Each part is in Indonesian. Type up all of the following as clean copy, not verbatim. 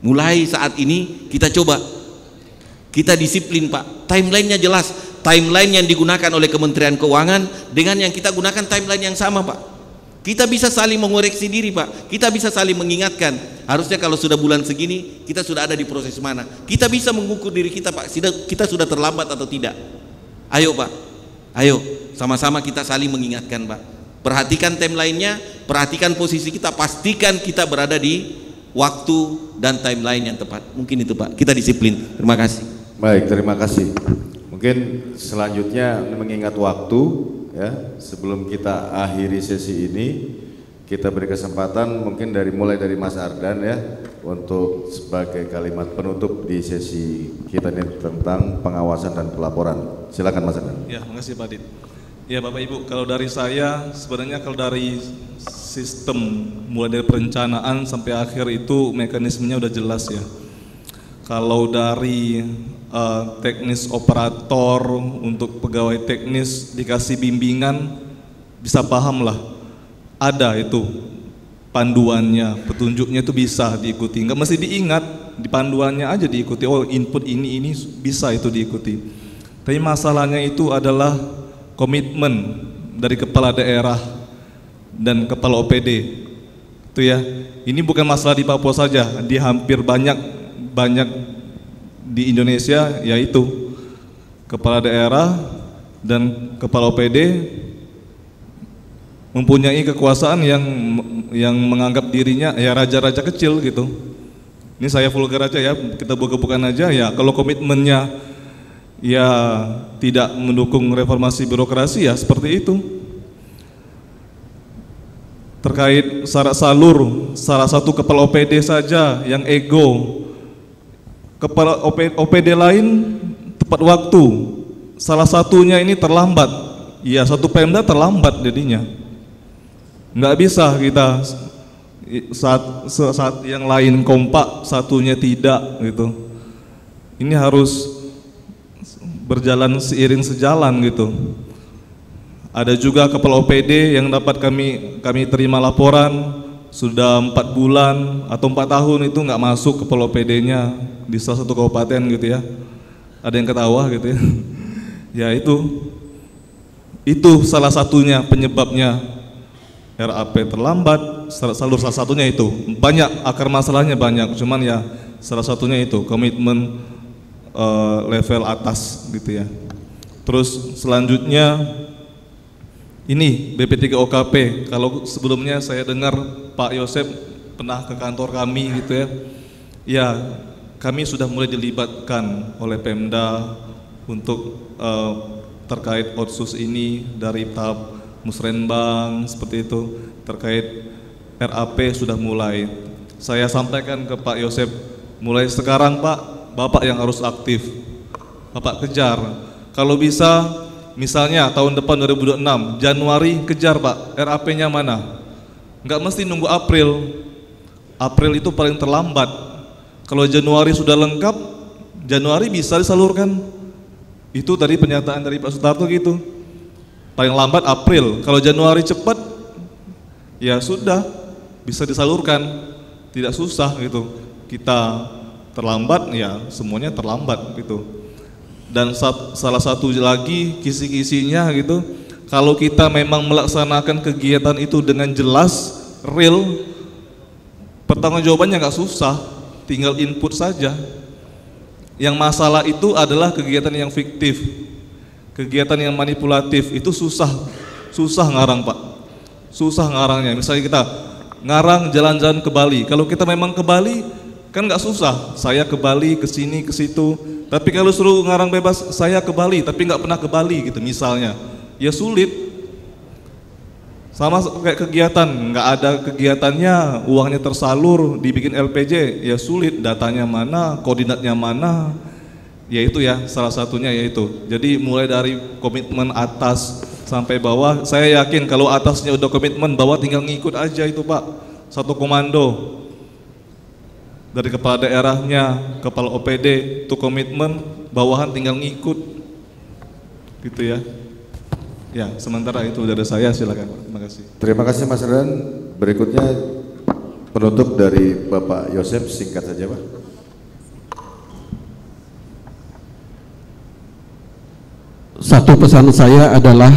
Mulai saat ini kita coba, kita disiplin Pak. Timelinenya jelas, timeline yang digunakan oleh Kementerian Keuangan dengan yang kita gunakan timeline yang sama Pak. Kita bisa saling mengoreksi diri Pak, kita bisa saling mengingatkan. Harusnya kalau sudah bulan segini kita sudah ada di proses mana. Kita bisa mengukur diri kita Pak, kita sudah terlambat atau tidak. Ayo Pak, ayo sama-sama kita saling mengingatkan Pak. Perhatikan timelinenya, perhatikan posisi kita, pastikan kita berada di waktu dan timeline yang tepat. Mungkin itu Pak, kita disiplin. Terima kasih. Baik, terima kasih. Mungkin selanjutnya mengingat waktu ya, sebelum kita akhiri sesi ini, kita beri kesempatan mungkin mulai dari Mas Ardan ya, untuk sebagai kalimat penutup di sesi kita ini tentang pengawasan dan pelaporan. Silakan Mas Ardan. Ya, makasih Pak Dit. Ya Bapak Ibu, kalau dari saya sebenarnya kalau dari sistem mulai dari perencanaan sampai akhir itu mekanismenya udah jelas ya. Kalau dari teknis operator untuk pegawai teknis dikasih bimbingan bisa paham lah, ada itu panduannya, petunjuknya itu bisa diikuti, nggak mesti diingat, di panduannya aja diikuti. Oh input ini bisa itu diikuti. Tapi masalahnya itu adalah komitmen dari kepala daerah dan kepala OPD itu ya. Ini bukan masalah di Papua saja, di hampir banyak di Indonesia, yaitu kepala daerah dan kepala OPD mempunyai kekuasaan yang menganggap dirinya ya raja-raja kecil gitu. Ini saya vulgar aja ya, kita buka-bukaan aja ya. Kalau komitmennya ya tidak mendukung reformasi birokrasi ya seperti itu. Terkait syarat salur, salah satu kepala OPD saja yang ego, kepala OPD lain tepat waktu, salah satunya ini terlambat, ya satu Pemda terlambat jadinya. Nggak bisa kita saat yang lain kompak, satunya tidak gitu. Ini harus berjalan seiring sejalan gitu. Ada juga kepala OPD yang dapat kami terima laporan sudah 4 bulan atau 4 tahun itu nggak masuk kepala OPD-nya di salah satu kabupaten gitu ya. Ada yang ketawa gitu ya. Ya itu salah satunya penyebabnya RAP terlambat, salur salah satunya itu. Banyak akar masalahnya banyak, cuman ya salah satunya itu komitmen level atas gitu ya. Terus selanjutnya ini BP3OKP. Kalau sebelumnya saya dengar Pak Yosep pernah ke kantor kami gitu ya. Ya, kami sudah mulai dilibatkan oleh Pemda untuk terkait otsus ini dari tahap musrenbang seperti itu. Terkait RAP sudah mulai. Saya sampaikan ke Pak Yosep, mulai sekarang Pak, Bapak yang harus aktif. Bapak kejar. Kalau bisa, misalnya tahun depan 2026, Januari kejar Pak, RAP-nya mana? Nggak mesti nunggu April. April itu paling terlambat. Kalau Januari sudah lengkap, Januari bisa disalurkan. Itu tadi pernyataan dari Pak Sutarto gitu. Paling lambat April. Kalau Januari cepat, ya sudah bisa disalurkan. Tidak susah gitu. Kita terlambat, ya semuanya terlambat gitu. Dan salah satu lagi kisi-kisinya gitu, kalau kita memang melaksanakan kegiatan itu dengan jelas, real, pertanggungjawabannya nggak susah, tinggal input saja. Yang masalah itu adalah kegiatan yang fiktif, kegiatan yang manipulatif, itu susah ngarang Pak, susah ngarangnya. Misalnya kita ngarang jalan-jalan ke Bali, kalau kita memang ke Bali kan nggak susah, saya ke Bali, ke sini, ke situ. Tapi kalau suruh ngarang bebas, saya ke Bali tapi nggak pernah ke Bali gitu misalnya, ya sulit. Sama kayak kegiatan, nggak ada kegiatannya, uangnya tersalur, dibikin LPJ, ya sulit, datanya mana, koordinatnya mana, ya itu ya salah satunya yaitu. Jadi mulai dari komitmen atas sampai bawah, saya yakin kalau atasnya udah komitmen, bawah tinggal ngikut aja itu Pak, satu komando. Dari kepala daerahnya, kepala OPD itu komitmen, bawahan tinggal ngikut gitu ya. Ya sementara itu dari saya, silakan. Terima kasih. Terima kasih Mas Ardan. Berikutnya Penutup dari Bapak Yosep, singkat saja Pak. Satu pesan saya adalah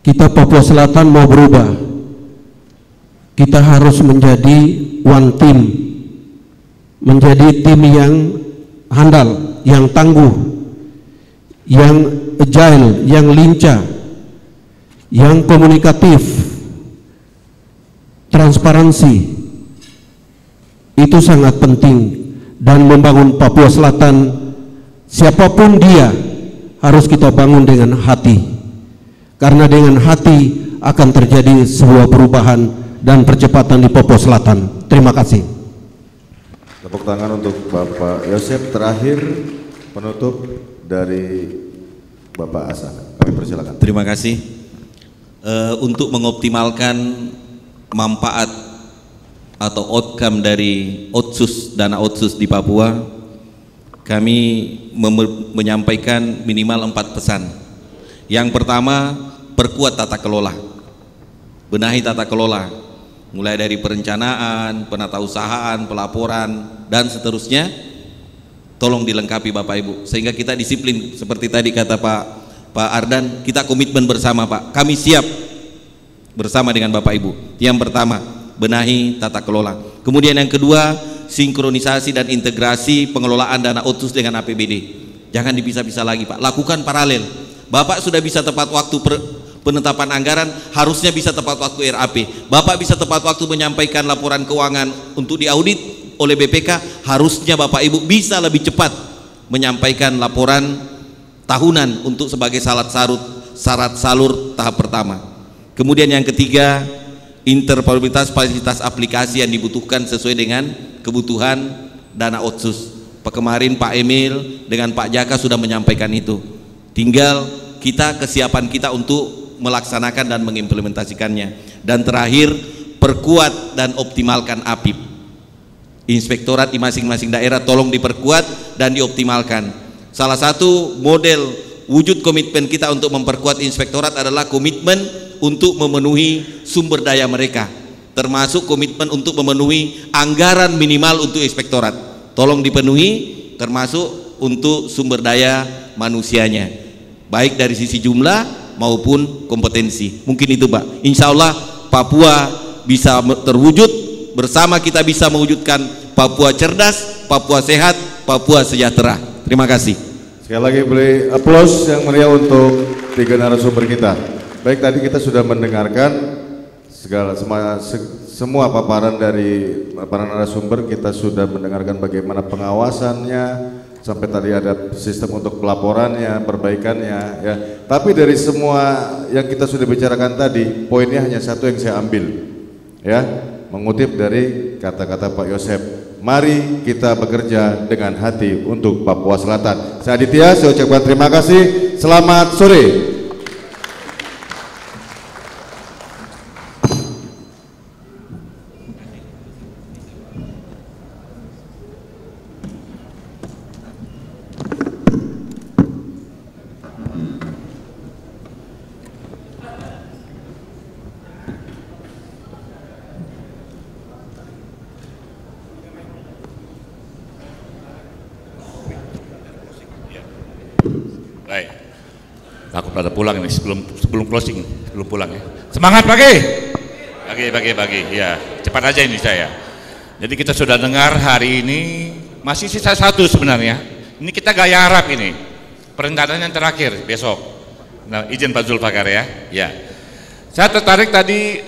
kita Papua Selatan mau berubah. Kita harus menjadi one team, menjadi tim yang handal, yang tangguh, yang agile, yang lincah, yang komunikatif, transparansi. Itu sangat penting, dan membangun Papua Selatan, siapapun dia, harus kita bangun dengan hati, karena dengan hati akan terjadi sebuah perubahan dan percepatan di Papua Selatan. Terima kasih. Tepuk tangan untuk Bapak Yosep. Terakhir penutup dari Bapak Asa, kami persilakan. Terima kasih. Untuk mengoptimalkan manfaat atau outcome dari Otsus, dana Otsus di Papua, kami menyampaikan minimal 4 pesan. Yang pertama, perkuat tata kelola, benahi tata kelola, mulai dari perencanaan, penatausahaan, pelaporan, dan seterusnya. Tolong dilengkapi Bapak Ibu, sehingga kita disiplin seperti tadi kata Pak Ardan, kita komitmen bersama Pak. Kami siap bersama dengan Bapak Ibu. Yang pertama, benahi tata kelola. Kemudian yang kedua, sinkronisasi dan integrasi pengelolaan dana Otsus dengan APBD. Jangan dipisah-pisah lagi Pak, lakukan paralel. Bapak sudah bisa tepat waktu penetapan anggaran, harusnya bisa tepat waktu RAP. Bapak bisa tepat waktu menyampaikan laporan keuangan untuk diaudit oleh BPK, harusnya Bapak Ibu bisa lebih cepat menyampaikan laporan tahunan untuk sebagai syarat salur tahap pertama. Kemudian yang ketiga, interoperabilitas fasilitas aplikasi yang dibutuhkan sesuai dengan kebutuhan dana Otsus. Kemarin Pak Emil dengan Pak Jaka sudah menyampaikan itu. Tinggal kesiapan kita untuk melaksanakan dan mengimplementasikannya. Dan terakhir, perkuat dan optimalkan APIP. Inspektorat di masing-masing daerah tolong diperkuat dan dioptimalkan. Salah satu model wujud komitmen kita untuk memperkuat inspektorat adalah komitmen untuk memenuhi sumber daya mereka, termasuk komitmen untuk memenuhi anggaran minimal untuk inspektorat. Tolong dipenuhi, termasuk untuk sumber daya manusianya, baik dari sisi jumlah maupun kompetensi. Mungkin itu Pak. Insya Allah Papua bisa terwujud, bersama kita bisa mewujudkan Papua cerdas, Papua sehat, Papua sejahtera. Terima kasih. Sekali lagi beri aplaus yang meriah untuk 3 narasumber kita. Baik, tadi kita sudah mendengarkan semua paparan dari para narasumber. Kita sudah mendengarkan bagaimana pengawasannya, sampai tadi ada sistem untuk pelaporannya, perbaikannya ya. Tapi dari semua yang kita sudah bicarakan tadi, poinnya hanya satu yang saya ambil ya, mengutip dari kata-kata Pak Yosep. Mari kita bekerja dengan hati untuk Papua Selatan. Saya Aditya, saya ucapkan terima kasih. Selamat sore. Baik, aku pada pulang nih sebelum closing, sebelum pulang ya. Semangat pagi, ya. Cepat aja ini saya. Jadi kita sudah dengar hari ini masih sisa satu sebenarnya. Ini kita gaya Arab ini. Perencanaan yang terakhir besok. Nah, izin Pak Zulfakar ya. Ya. Saya tertarik tadi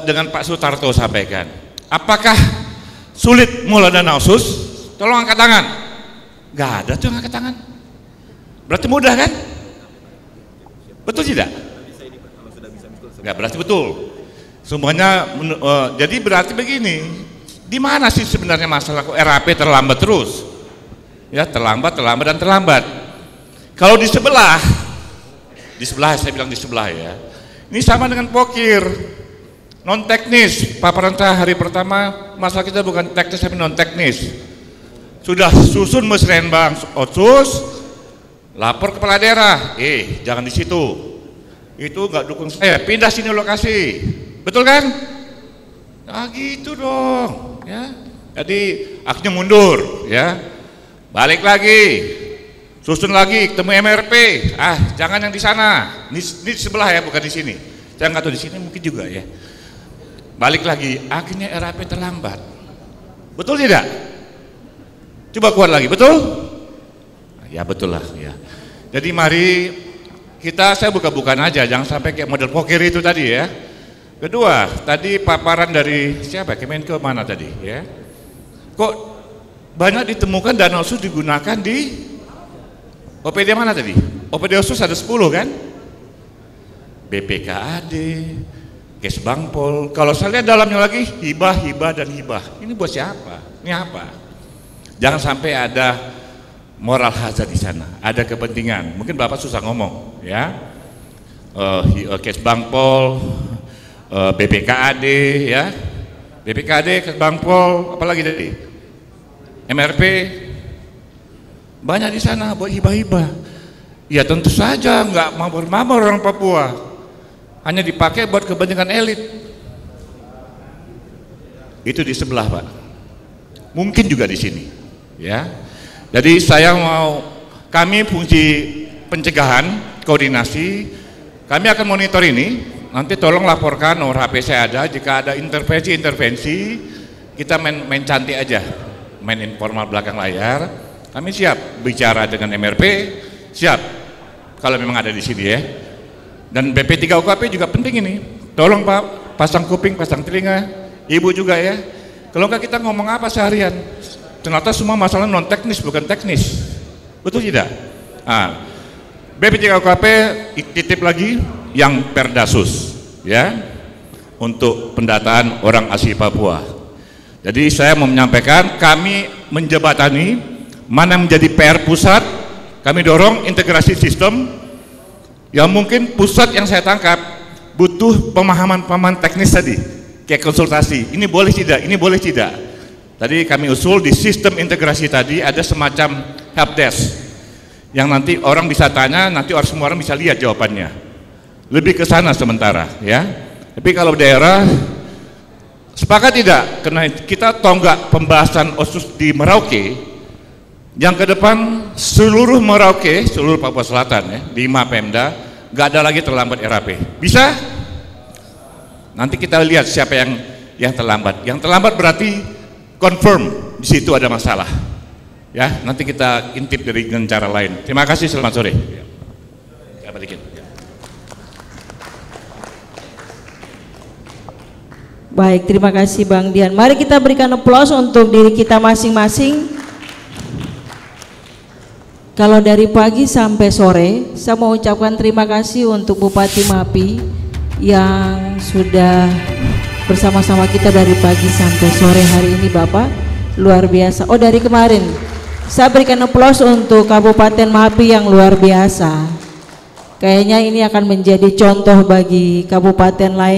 dengan Pak Sutarto sampaikan. Apakah sulit mulai dana Otsus? Tolong angkat tangan. Gak ada tuh yang angkat tangan. Berarti mudah kan? Betul tidak? Enggak, berarti betul. Semuanya jadi berarti begini. Di mana sih sebenarnya masalah kok RAP terlambat terus? Ya, terlambat dan terlambat. Kalau di sebelah saya bilang di sebelah ya. Ini sama dengan pokir. Non teknis. Paparan saya hari pertama masalah kita bukan teknis tapi non teknis. Sudah susun musrenbang Otsus. Lapor kepala daerah, jangan di situ. Itu nggak dukung saya, pindah sini lokasi. Betul kan? Nah gitu dong, ya. Jadi akhirnya mundur, ya. Balik lagi, susun lagi, ketemu MRP. Jangan yang di sana, ini di sebelah ya, bukan di sini. Saya nggak tahu di sini mungkin juga ya. Balik lagi, akhirnya RAP terlambat. Betul tidak? Coba keluar lagi, betul? Ya betul lah, ya. Jadi mari saya buka-bukaan aja, jangan sampai kayak model poker itu tadi ya. Kedua, tadi paparan dari siapa? Kemenko mana tadi ya? Kok banyak ditemukan dana otsus digunakan di OPD mana tadi? OPD otsus ada 10 kan? BPKAD, Kesbangpol. Kalau saya lihat dalamnya lagi hibah, dan hibah. Ini buat siapa? Ini apa? Jangan sampai ada moral hazard di sana. Ada kepentingan. Mungkin Bapak susah ngomong, ya. Kesbangpol, BPKAD, ya. BPKAD, Kesbangpol, apalagi tadi? MRP. Banyak di sana buat hibah-hibah. Ya tentu saja nggak mabur-mabur orang Papua. Hanya dipakai buat kepentingan elit. Itu di sebelah, Pak. Mungkin juga di sini, ya. Jadi kami fungsi pencegahan, koordinasi, kami akan monitor ini. Nanti tolong laporkan nomor HP saya ada. Jika ada intervensi, kita main cantik aja, main informal belakang layar. Kami siap bicara dengan MRP, siap kalau memang ada di sini ya. Dan BP3 UKP juga penting ini. Tolong Pak, pasang kuping, pasang telinga. Ibu juga ya. Kalau enggak kita ngomong apa seharian? Ternyata semua masalah non teknis bukan teknis. Betul tidak? BP3 UKP titip lagi yang Perdasus ya. Untuk pendataan orang asli Papua. Jadi saya mau menyampaikan kami menjebatani mana menjadi PR pusat, kami dorong integrasi sistem. Ya mungkin pusat yang saya tangkap butuh pemahaman teknis tadi, kayak konsultasi, ini boleh tidak, ini boleh tidak. Tadi kami usul di sistem integrasi tadi ada semacam helpdesk yang nanti orang bisa tanya, nanti semua orang bisa lihat jawabannya. Lebih ke sana sementara ya. Tapi kalau daerah sepakat tidak, karena kita tonggak pembahasan otsus di Merauke, yang ke depan seluruh Merauke, seluruh Papua Selatan ya, di 5 Pemda, nggak ada lagi terlambat RAP. Bisa? Nanti kita lihat siapa yang terlambat. Yang terlambat berarti confirm di situ ada masalah. Ya, nanti kita intip dengan cara lain. Terima kasih, selamat sore. Ya, balikin. Baik, terima kasih Bang Dian. Mari kita berikan aplaus untuk diri kita masing-masing. Kalau dari pagi sampai sore, saya mau ucapkan terima kasih untuk Bupati Mapi yang sudah bersama-sama kita dari pagi sampai sore hari ini, Bapak. Luar biasa. Oh, dari kemarin. Saya berikan aplaus untuk Kabupaten Mapi yang luar biasa. Kayaknya ini akan menjadi contoh bagi kabupaten lain.